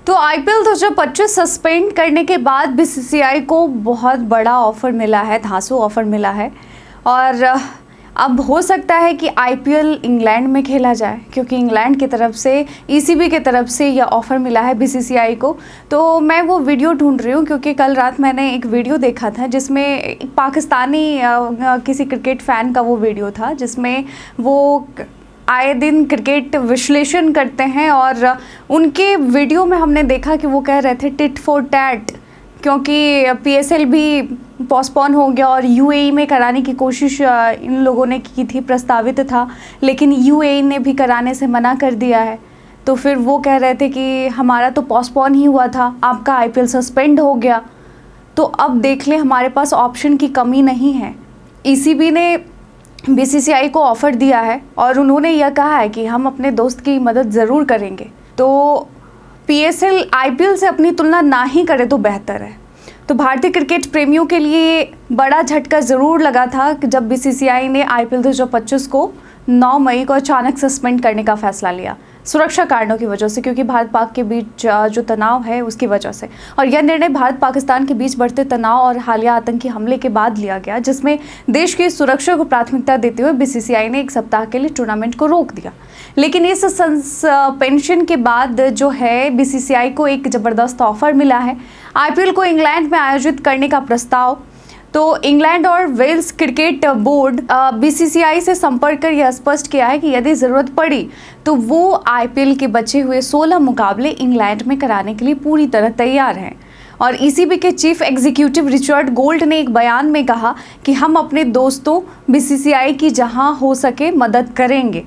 तो IPL 2025 suspend करने के बाद बीसीसीआई को बहुत बड़ा ऑफर मिला है, धांसू ऑफर मिला है। और अब हो सकता है कि आईपीएल इंग्लैंड में खेला जाए, क्योंकि इंग्लैंड की तरफ से ईसीबी की तरफ से यह ऑफ़र मिला है बीसीसीआई को। तो मैं वो वीडियो ढूंढ रही हूँ, क्योंकि कल रात मैंने एक वीडियो देखा था जिसमें एक पाकिस्तानी किसी क्रिकेट फ़ैन का वो वीडियो था, जिसमें वो आए दिन क्रिकेट विश्लेषण करते हैं। और उनके वीडियो में हमने देखा कि वो कह रहे थे टिट फॉर टैट, क्योंकि पीएसएल भी पोस्टपोन हो गया और यूएई में कराने की कोशिश इन लोगों ने की थी, प्रस्तावित था, लेकिन यूएई ने भी कराने से मना कर दिया है। तो फिर वो कह रहे थे कि हमारा तो पोस्टपोन ही हुआ था, आपका आईपीएल सस्पेंड हो गया। तो अब देख लें, हमारे पास ऑप्शन की कमी नहीं है। ईसीबी ने बीसीसीआई को ऑफ़र दिया है और उन्होंने यह कहा है कि हम अपने दोस्त की मदद ज़रूर करेंगे। तो पीएसएल आईपीएल से अपनी तुलना ना ही करे तो बेहतर है। तो भारतीय क्रिकेट प्रेमियों के लिए बड़ा झटका ज़रूर लगा था कि जब बीसीसीआई ने आईपीएल 2025 को 9 मई को अचानक सस्पेंड करने का फैसला लिया, सुरक्षा कारणों की वजह से, क्योंकि भारत पाक के बीच जो तनाव है उसकी वजह से। और यह निर्णय भारत पाकिस्तान के बीच बढ़ते तनाव और हालिया आतंकी हमले के बाद लिया गया, जिसमें देश की सुरक्षा को प्राथमिकता देते हुए बीसीसीआई ने 1 सप्ताह के लिए टूर्नामेंट को रोक दिया। लेकिन इस सस्पेंशन के बाद जो है बीसीसीआई को एक ज़बरदस्त ऑफर मिला है, आईपीएल को इंग्लैंड में आयोजित करने का प्रस्ताव। तो इंग्लैंड और वेल्स क्रिकेट बोर्ड बीसीसीआई से संपर्क कर यह स्पष्ट किया है कि यदि ज़रूरत पड़ी तो वो आईपीएल के बचे हुए 16 मुकाबले इंग्लैंड में कराने के लिए पूरी तरह तैयार हैं। और ईसीबी के चीफ एग्जीक्यूटिव रिचर्ड गोल्ड ने एक बयान में कहा कि हम अपने दोस्तों बीसीसीआई की जहां हो सके मदद करेंगे।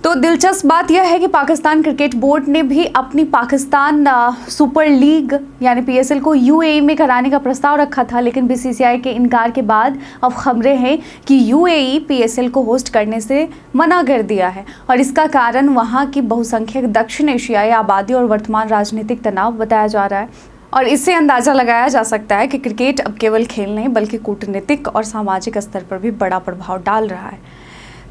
तो दिलचस्प बात यह है कि पाकिस्तान क्रिकेट बोर्ड ने भी अपनी पाकिस्तान सुपर लीग यानी पीएसएल को यूएई में कराने का प्रस्ताव रखा था, लेकिन बीसीसीआई के इनकार के बाद अब खबरें हैं कि यूएई पीएसएल को होस्ट करने से मना कर दिया है। और इसका कारण वहां की बहुसंख्यक दक्षिण एशियाई आबादी और वर्तमान राजनीतिक तनाव बताया जा रहा है। और इससे अंदाज़ा लगाया जा सकता है कि क्रिकेट अब केवल खेल नहीं बल्कि कूटनीतिक और सामाजिक स्तर पर भी बड़ा प्रभाव डाल रहा है।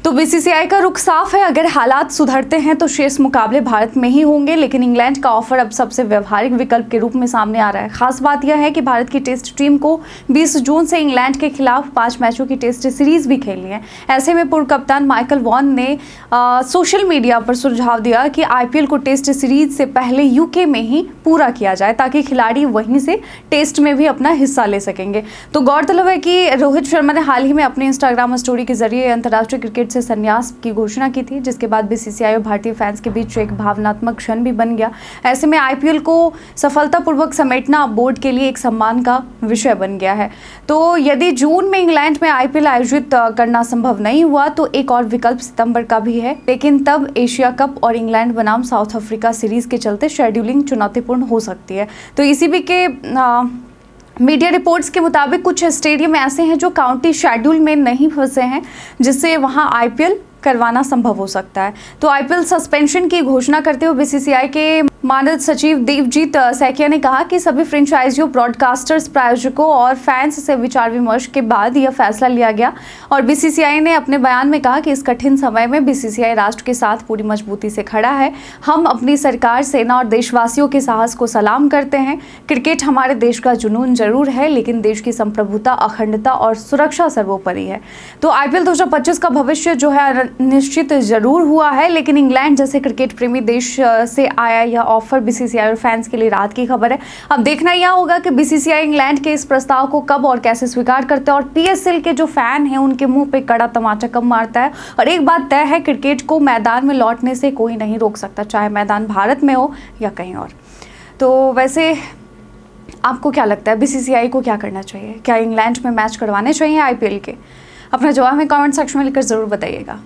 तो बीसीसीआई का रुख साफ है, अगर हालात सुधरते हैं तो शेष मुकाबले भारत में ही होंगे, लेकिन इंग्लैंड का ऑफर अब सबसे व्यवहारिक विकल्प के रूप में सामने आ रहा है। खास बात यह है कि भारत की टेस्ट टीम को 20 जून से इंग्लैंड के खिलाफ 5 मैचों की टेस्ट सीरीज भी खेलनी है। ऐसे में पूर्व कप्तान माइकल वॉन ने सोशल मीडिया पर सुझाव दिया कि आईपीएल को टेस्ट सीरीज से पहले यूके में ही पूरा किया जाए, ताकि खिलाड़ी वहीं से टेस्ट में भी अपना हिस्सा ले सकेंगे। तो गौरतलब है कि रोहित शर्मा ने हाल ही में अपने इंस्टाग्राम स्टोरी के जरिए अंतर्राष्ट्रीय क्रिकेट से संन्यास की घोषणा की थी, जिसके बाद बीसीसीआई और भारतीय फैंस के बीच एक भावनात्मक क्षण भी बन गया। ऐसे में आईपीएल को सफलतापूर्वक समेटना बोर्ड के लिए एक सम्मान का विषय बन गया है। तो यदि जून में इंग्लैंड में आईपीएल आयोजित करना संभव नहीं हुआ तो एक और विकल्प सितंबर का भी है, लेकिन तब एशिया कप और इंग्लैंड बनाम साउथ अफ्रीका सीरीज के चलते शेड्यूलिंग चुनौतीपूर्ण हो सकती है। तो ईसीबी के मीडिया रिपोर्ट्स के मुताबिक कुछ स्टेडियम ऐसे हैं जो काउंटी शेड्यूल में नहीं फंसे हैं, जिससे वहां आईपीएल करवाना संभव हो सकता है। तो आईपीएल सस्पेंशन की घोषणा करते हुए बीसीसीआई के मानद सचिव देवजीत सैकिया ने कहा कि सभी फ्रेंचाइजियों, ब्रॉडकास्टर्स, प्रायोजकों और फैंस से विचार विमर्श के बाद यह फैसला लिया गया। और बीसीसीआई ने अपने बयान में कहा कि इस कठिन समय में बीसीसीआई राष्ट्र के साथ पूरी मजबूती से खड़ा है। हम अपनी सरकार, सेना और देशवासियों के साहस को सलाम करते हैं। क्रिकेट हमारे देश का जुनून जरूर है, लेकिन देश की संप्रभुता, अखंडता और सुरक्षा सर्वोपरि है। तो आईपीएल 2025 का भविष्य जो है निश्चित जरूर हुआ है, लेकिन इंग्लैंड जैसे क्रिकेट प्रेमी देश से आया यह ऑफर बीसीसीआई और फैंस के लिए राहत की खबर है। अब देखना यह होगा कि बीसीसीआई इंग्लैंड के इस प्रस्ताव को कब और कैसे स्वीकार करते हैं, और पीएसएल के जो फैन हैं उनके मुंह पे कड़ा तमाचा कब मारता है। और एक बात तय है, क्रिकेट को मैदान में लौटने से कोई नहीं रोक सकता, चाहे मैदान भारत में हो या कहीं और। तो वैसे आपको क्या लगता है, बीसीसीआई को क्या करना चाहिए? क्या इंग्लैंड में मैच करवाने चाहिए आईपीएल के? अपना जवाब हमें कमेंट सेक्शन में लिखकर ज़रूर बताइएगा।